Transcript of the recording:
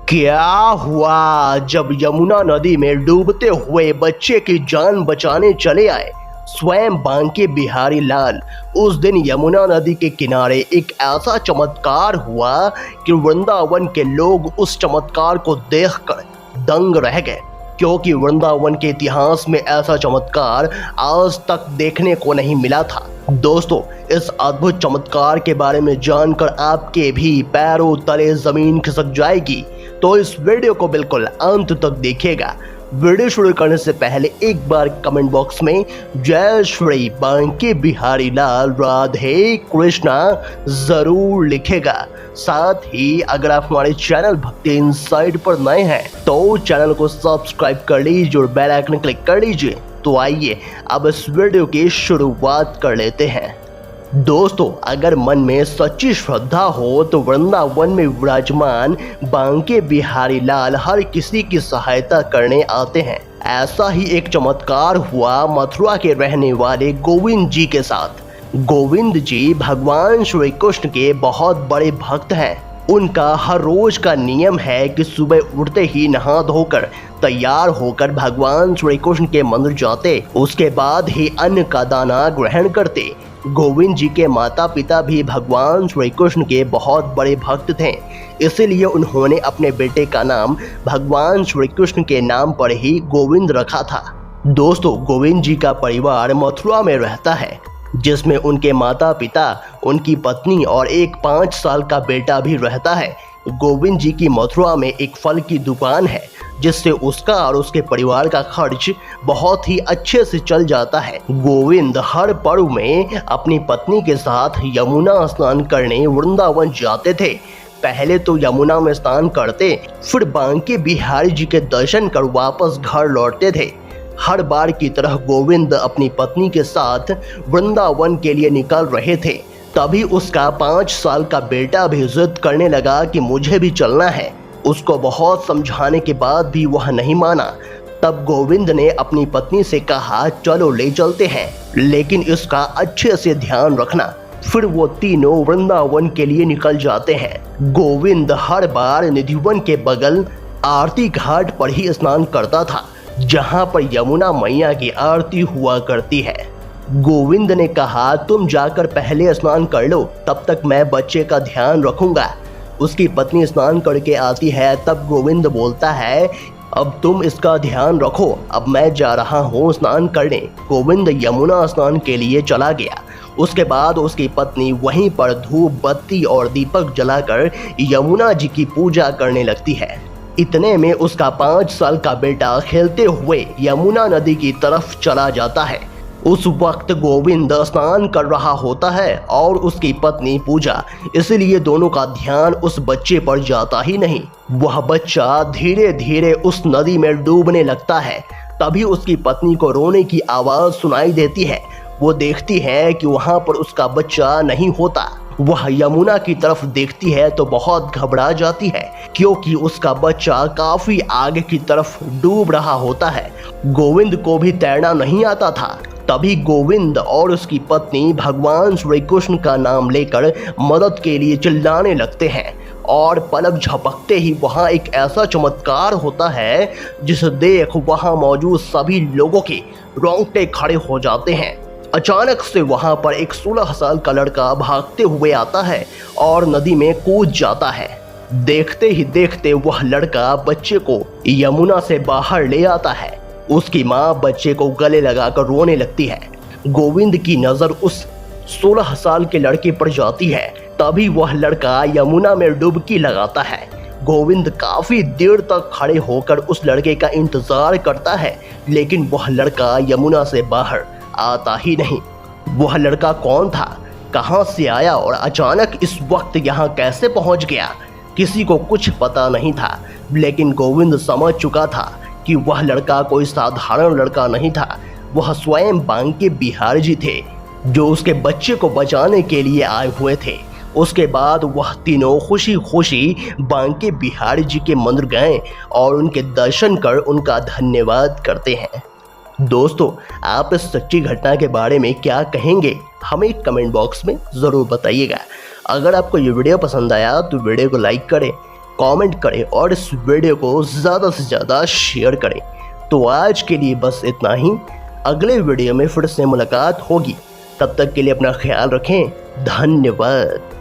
क्या हुआ जब यमुना नदी में डूबते हुए बच्चे की जान बचाने चले आए स्वयं बांके बिहारी लाल। उस दिन यमुना नदी के किनारे एक ऐसा चमत्कार हुआ कि वृंदावन के लोग उस चमत्कार को देखकर दंग रह गए, क्योंकि वृंदावन के इतिहास में ऐसा चमत्कार आज तक देखने को नहीं मिला था। दोस्तों, इस अद्भुत चमत्कार के बारे में जानकर आपके भी पैरों तले जमीन खिसक जाएगी, तो इस वीडियो को बिल्कुल अंत तक देखिएगा। वीडियो शुरू करने से पहले एक बार कमेंट बॉक्स में जय श्री बांके बिहारी लाल राधे कृष्णा जरूर लिखेगा। साथ ही अगर आप हमारे चैनल भक्ति इनसाइड पर नए हैं तो चैनल को सब्सक्राइब कर लीजिए और बेल आइकन क्लिक कर लीजिए। तो आइए अब इस वीडियो की शुरुआत कर लेते हैं। दोस्तों, अगर मन में सच्ची श्रद्धा हो तो वृंदावन में विराजमान बांके बिहारी लाल हर किसी की सहायता करने आते हैं। ऐसा ही एक चमत्कार हुआ मथुरा के रहने वाले गोविंद जी के साथ। गोविंद जी भगवान श्री कृष्ण के बहुत बड़े भक्त हैं। उनका हर रोज का नियम है कि सुबह उठते ही नहा धोकर तैयार होकर भगवान श्री कृष्ण के मंदिर जाते, उसके बाद ही अन्न का दाना ग्रहण करते। गोविंद जी के माता पिता भी भगवान श्री कृष्ण के बहुत बड़े भक्त थे, इसीलिए उन्होंने अपने बेटे का नाम भगवान श्री कृष्ण के नाम पर ही गोविंद रखा था। दोस्तों, गोविंद जी का परिवार मथुरा में रहता है, जिसमें उनके माता पिता, उनकी पत्नी और एक 5 साल का बेटा भी रहता है। गोविंद जी की मथुरा में एक फल की दुकान है, जिससे उसका और उसके परिवार का खर्च बहुत ही अच्छे से चल जाता है। गोविंद हर पर्व में अपनी पत्नी के साथ यमुना स्नान करने वृंदावन जाते थे। पहले तो यमुना में स्नान करते, फिर बांके बिहारी जी के दर्शन कर वापस घर लौटते थे। हर बार की तरह गोविंद अपनी पत्नी के साथ वृंदावन के लिए निकल रहे थे। तभी उसका 5 साल का बेटा भी जिद करने लगा कि मुझे भी चलना है। उसको बहुत समझाने के बाद भी वह नहीं माना। तब गोविंद ने अपनी पत्नी से कहा, चलो ले चलते हैं, लेकिन इसका अच्छे से ध्यान रखना। फिर वो तीनों वृंदावन के लिए निकल जाते हैं। गोविंद हर बार निधिवन के बगल आरती घाट पर ही स्नान करता था, जहाँ पर यमुना मैया की आरती हुआ करती है। गोविंद ने कहा, तुम जाकर पहले स्नान कर लो, तब तक मैं बच्चे का ध्यान रखूंगा। उसकी पत्नी स्नान करके आती है, तब गोविंद बोलता है, अब तुम इसका ध्यान रखो, अब मैं जा रहा हूँ स्नान करने। गोविंद यमुना स्नान के लिए चला गया। उसके बाद उसकी पत्नी वहीं पर धूप बत्ती और दीपक जलाकर यमुना जी की पूजा करने लगती है। इतने में उसका 5 साल का बेटा खेलते हुए यमुना नदी की तरफ चला जाता है। उस वक्त गोविंद स्नान कर रहा होता है और उसकी पत्नी पूजा, इसलिए दोनों का ध्यान उस बच्चे पर जाता ही नहीं। वह बच्चा धीरे धीरे उस नदी में डूबने लगता है। तभी उसकी पत्नी को रोने की आवाज सुनाई देती है। वो देखती है कि वहां पर उसका बच्चा नहीं होता। वह यमुना की तरफ देखती है तो बहुत घबरा जाती है, क्योंकि उसका बच्चा काफी आगे की तरफ डूब रहा होता है। गोविंद को भी तैरना नहीं आता था। तभी गोविंद और उसकी पत्नी भगवान श्री कृष्ण का नाम लेकर मदद के लिए चिल्लाने लगते हैं, और पलक झपकते ही वहां एक ऐसा चमत्कार होता है जिसे देख वहां मौजूद सभी लोगों के रोंगटे खड़े हो जाते हैं। अचानक से वहां पर एक 16 साल का लड़का भागते हुए आता है और नदी में कूद जाता है। देखते ही देखते वह लड़का बच्चे को यमुना से बाहर ले आता है। उसकी माँ बच्चे को गले लगाकर रोने लगती है। गोविंद की नजर उस 16 साल के लड़के पर जाती है। तभी वह लड़का यमुना में डुबकी लगाता है। गोविंद काफी देर तक खड़े होकर उस लड़के का इंतजार करता है, लेकिन वह लड़का यमुना से बाहर आता ही नहीं। वह लड़का कौन था, कहां से आया और अचानक इस वक्त यहां कैसे पहुंच गया, किसी को कुछ पता नहीं था। लेकिन गोविंद समझ चुका था कि वह लड़का कोई साधारण लड़का नहीं था। वह स्वयं बांके बिहारी जी थे, जो उसके बच्चे को बचाने के लिए आए हुए थे। उसके बाद वह तीनों खुशी खुशी बांके बिहारी जी के मंदिर गए और उनके दर्शन कर उनका धन्यवाद करते हैं। दोस्तों, आप इस सच्ची घटना के बारे में क्या कहेंगे, हमें कमेंट बॉक्स में ज़रूर बताइएगा। अगर आपको ये वीडियो पसंद आया तो वीडियो को लाइक करें, कमेंट करें और इस वीडियो को ज़्यादा से ज़्यादा शेयर करें। तो आज के लिए बस इतना ही। अगले वीडियो में फिर से मुलाकात होगी। तब तक के लिए अपना ख्याल रखें। धन्यवाद।